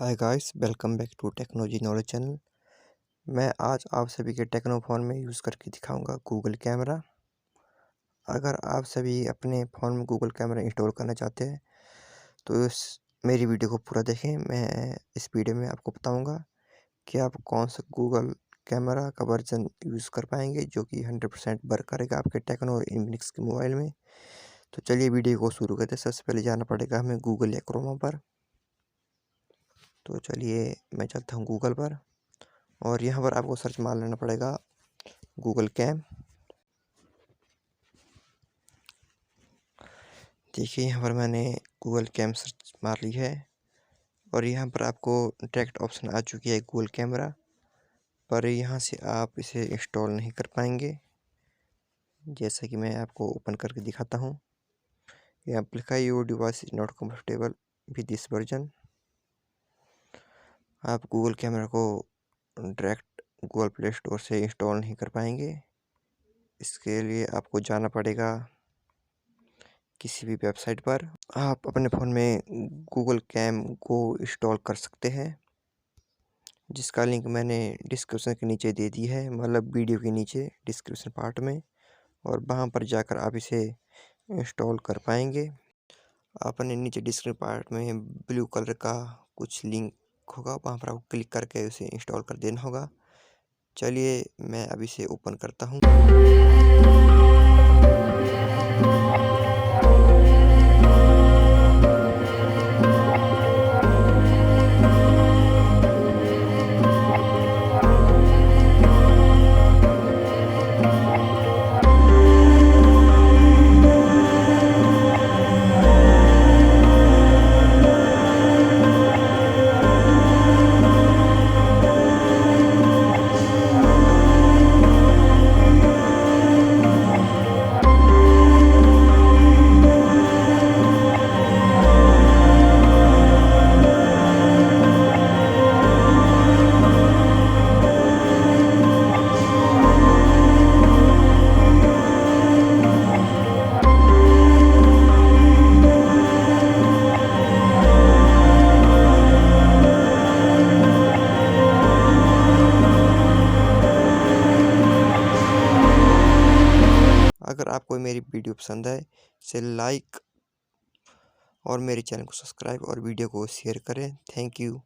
Hi guys, welcome back to technology knowledge channel. मैं आज आप सभी के टेक्नो फ़ोन में यूज़ करके दिखाऊंगा गूगल कैमरा। अगर आप सभी अपने फ़ोन में गूगल कैमरा इंस्टॉल करना चाहते हैं तो इस मेरी वीडियो को पूरा देखें। मैं इस वीडियो में आपको बताऊंगा कि आप कौन सा गूगल कैमरा का वर्जन यूज़ कर पाएंगे जो कि 100% वर्क करेगा आपके टेक्नो और इनफिनिक्स के मोबाइल में। तो चलिए वीडियो को शुरू करते हैं। सबसे पहले जाना पड़ेगा हमें गूगल या क्रोमा पर। तो चलिए मैं चलता हूँ गूगल पर और यहाँ पर आपको सर्च मार लेना पड़ेगा गूगल कैम। देखिए यहाँ पर मैंने गूगल कैम सर्च मार ली है और यहाँ पर आपको डायरेक्ट ऑप्शन आ चुकी है गूगल कैमरा, पर यहाँ से आप इसे इंस्टॉल नहीं कर पाएंगे। जैसा कि मैं आपको ओपन करके दिखाता हूँ। यहाँ पर लिखा है your device is not comfortable with this version. आप गूगल कैमरा को डायरेक्ट गूगल प्ले स्टोर से इंस्टॉल नहीं कर पाएंगे। इसके लिए आपको जाना पड़ेगा किसी भी वेबसाइट पर। आप अपने फ़ोन में गूगल कैम को इंस्टॉल कर सकते हैं, जिसका लिंक मैंने डिस्क्रिप्शन के नीचे दे दी है, मतलब वीडियो के नीचे डिस्क्रिप्शन पार्ट में, और वहां पर जाकर आप इसे इंस्टॉल कर पाएंगे। आपने नीचे डिस्क्रिप्शन पार्ट में ब्लू कलर का कुछ लिंक होगा, वहां पर आपको क्लिक करके उसे इंस्टॉल कर देना होगा। चलिए मैं अब इसे ओपन करता हूँ। अगर आपको मेरी वीडियो पसंद आए इसे लाइक और मेरे चैनल को सब्सक्राइब और वीडियो को शेयर करें। Thank you.